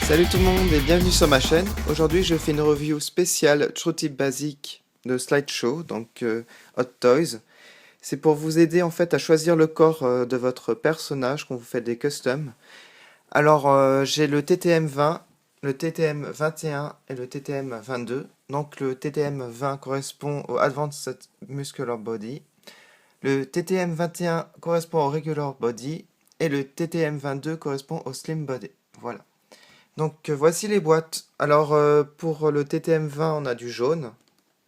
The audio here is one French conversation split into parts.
Salut tout le monde et bienvenue sur ma chaîne. Aujourd'hui je fais une review spéciale TrueTip Basic de Slideshow, donc Hot Toys. C'est pour vous aider en fait à choisir le corps de votre personnage quand vous faites des customs. Alors j'ai le TTM 20, le TTM 21 et le TTM 22. Donc le TTM 20 correspond au Advanced Muscular Body. Le TTM 21 correspond au Regular Body et le TTM 22 correspond au Slim Body. Voilà. Donc voici les boîtes. Alors pour le TTM 20 on a du jaune.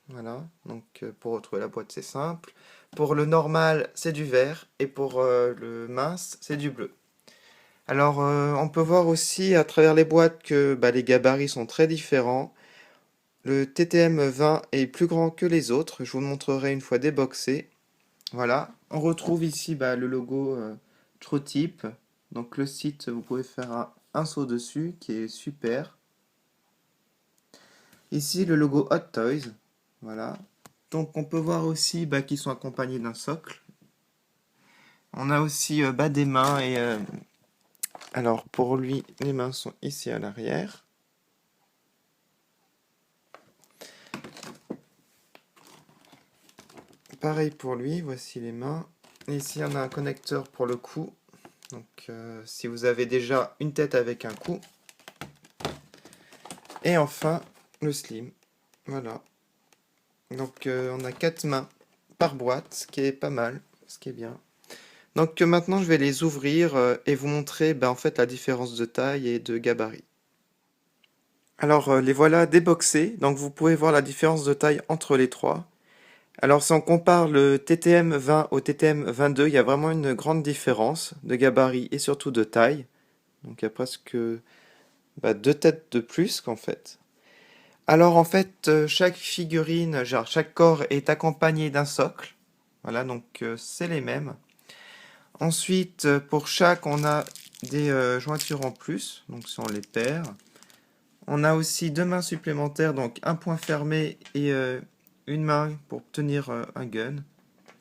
Voilà. Donc pour retrouver la boîte c'est simple. Pour le normal c'est du vert. Et pour le mince c'est du bleu. Alors on peut voir aussi à travers les boîtes que les gabarits sont très différents. Le TTM 20 est plus grand que les autres. Je vous le montrerai une fois déboxé. Voilà. On retrouve ici le logo TrueTip. Donc le site, vous pouvez faire un saut dessus qui est super. Ici le logo Hot Toys. Voilà. Donc on peut voir aussi qu'ils sont accompagnés d'un socle. On a aussi des mains et alors pour lui les mains sont ici à l'arrière. Pareil pour lui, voici les mains. Et ici on a un connecteur pour le cou. Donc si vous avez déjà une tête avec un cou. Et enfin le slim. Voilà. Donc on a 4 mains par boîte, ce qui est pas mal, ce qui est bien. Donc maintenant je vais les ouvrir et vous montrer en fait la différence de taille et de gabarit. Alors les voilà déboxés, donc vous pouvez voir la différence de taille entre les trois. Alors si on compare le TTM 20 au TTM 22, il y a vraiment une grande différence de gabarit et surtout de taille. Donc il y a presque 2 têtes de plus qu'en fait. Alors en fait chaque figurine, genre chaque corps est accompagné d'un socle. Voilà, donc c'est les mêmes. Ensuite, pour chaque, on a des jointures en plus, donc si on les perd. On a aussi 2 mains supplémentaires, donc un point fermé et une main pour tenir un gun.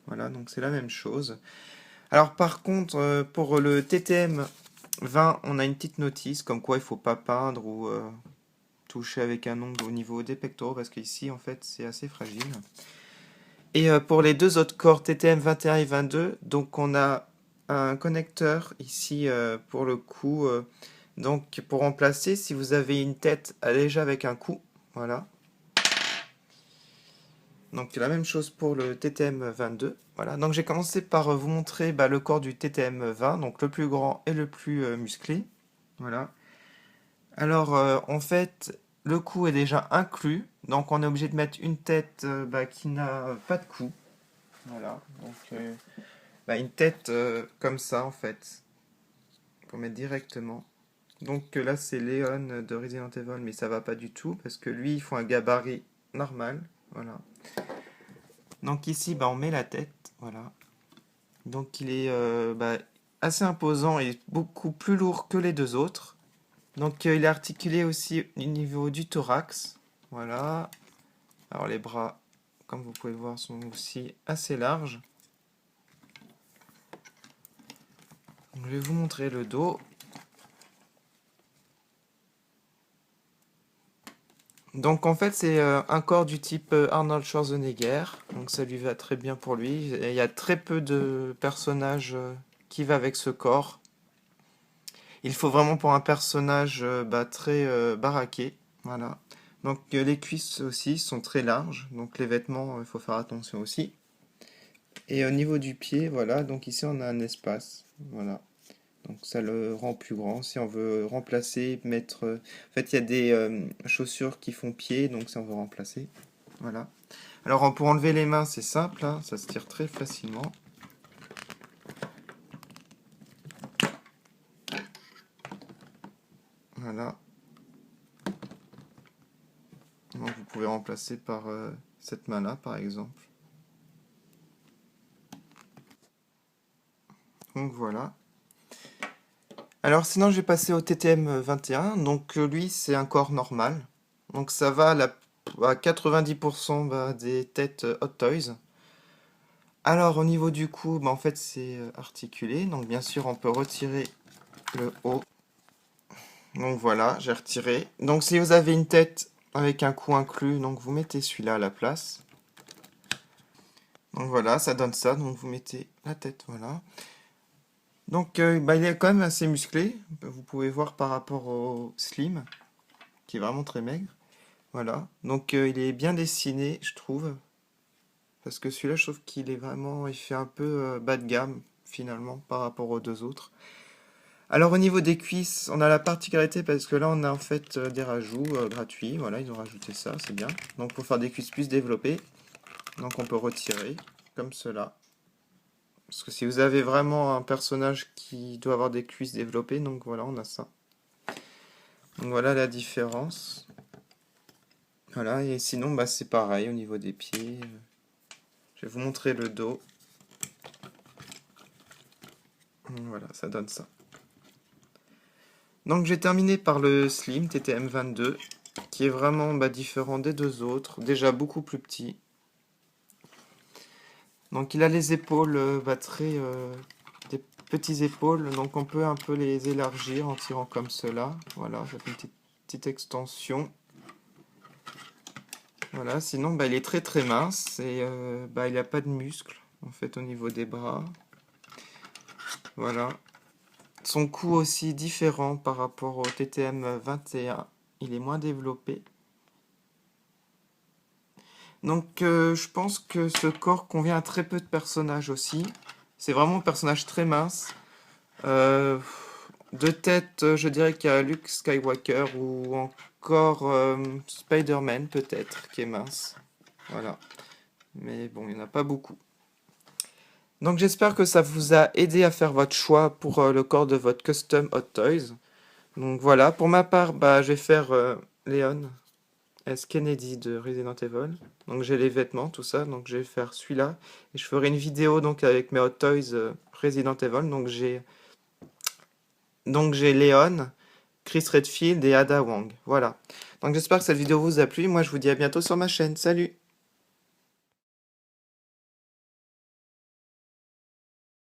Voilà, donc c'est la même chose. Alors par contre, pour le TTM 20, on a une petite notice, comme quoi il ne faut pas peindre ou toucher avec un ongle au niveau des pectoraux, parce qu'ici, en fait, c'est assez fragile. Et pour les deux autres corps, TTM 21 et 22, donc on a un connecteur ici pour le cou. Donc pour remplacer, si vous avez une tête déjà avec un cou, voilà. Donc la même chose pour le TTM 22. Voilà. Donc j'ai commencé par vous montrer le corps du TTM 20, donc le plus grand et le plus musclé. Voilà. Alors en fait, le cou est déjà inclus, donc on est obligé de mettre une tête qui n'a pas de cou. Voilà. Donc une tête comme ça en fait. Pour mettre directement. Donc là c'est Léon de Resident Evil, mais ça va pas du tout parce que lui il faut un gabarit normal. Voilà. Donc ici on met la tête. Voilà. Donc il est assez imposant et beaucoup plus lourd que les deux autres. Donc il est articulé aussi au niveau du thorax. Voilà. Alors les bras, comme vous pouvez le voir, sont aussi assez larges. Donc, je vais vous montrer le dos. Donc en fait c'est un corps du type Arnold Schwarzenegger, donc ça lui va très bien pour lui. Il y a très peu de personnages qui va avec ce corps. Il faut vraiment pour un personnage très baraqué, voilà. Donc les cuisses aussi sont très larges, donc les vêtements il faut faire attention aussi. Et au niveau du pied, voilà, donc ici on a un espace, voilà. Donc ça le rend plus grand. Si on veut remplacer, mettre... En fait, il y a des chaussures qui font pied, donc si on veut remplacer. Voilà. Alors pour enlever les mains, c'est simple, hein, ça se tire très facilement. Voilà. Donc vous pouvez remplacer par cette main-là, par exemple. Donc voilà. Alors sinon, je vais passer au TTM 21. Donc lui, c'est un corps normal. Donc ça va à 90% des têtes Hot Toys. Alors au niveau du cou, en fait c'est articulé, donc bien sûr on peut retirer le haut. Donc voilà, j'ai retiré. Donc si vous avez une tête avec un cou inclus, donc vous mettez celui-là à la place. Donc voilà, ça donne ça. Donc vous mettez la tête, voilà. Donc il est quand même assez musclé. Vous pouvez voir par rapport au Slim, qui est vraiment très maigre. Voilà. Donc il est bien dessiné, je trouve. Parce que celui-là, je trouve qu'il est vraiment, il fait un peu bas de gamme, finalement, par rapport aux deux autres. Alors au niveau des cuisses, on a la particularité parce que là on a en fait des rajouts gratuits, voilà, ils ont rajouté ça, c'est bien. Donc pour faire des cuisses plus développées, donc on peut retirer comme cela. Parce que si vous avez vraiment un personnage qui doit avoir des cuisses développées, donc voilà, on a ça. Donc voilà la différence. Voilà, et sinon bah, c'est pareil au niveau des pieds. Je vais vous montrer le dos. Voilà, ça donne ça. Donc j'ai terminé par le Slim TTM22, qui est vraiment différent des deux autres, déjà beaucoup plus petit. Donc il a les épaules des petits épaules, donc on peut un peu les élargir en tirant comme cela. Voilà, ça fait une petite extension. Voilà, sinon il est très très mince et il n'a pas de muscles en fait au niveau des bras. Voilà. Son cou aussi différent par rapport au TTM 21, il est moins développé. Donc je pense que ce corps convient à très peu de personnages aussi. C'est vraiment un personnage très mince. De tête, je dirais qu'il y a Luke Skywalker ou encore Spider-Man peut-être, qui est mince. Voilà. Mais bon, il n'y en a pas beaucoup. Donc j'espère que ça vous a aidé à faire votre choix pour le corps de votre custom Hot Toys. Donc voilà, pour ma part, je vais faire Leon S. Kennedy de Resident Evil. Donc j'ai les vêtements, tout ça, donc je vais faire celui-là. Et je ferai une vidéo donc avec mes Hot Toys Resident Evil. Donc j'ai Leon, Chris Redfield et Ada Wong. Voilà. Donc j'espère que cette vidéo vous a plu. Moi je vous dis à bientôt sur ma chaîne. Salut!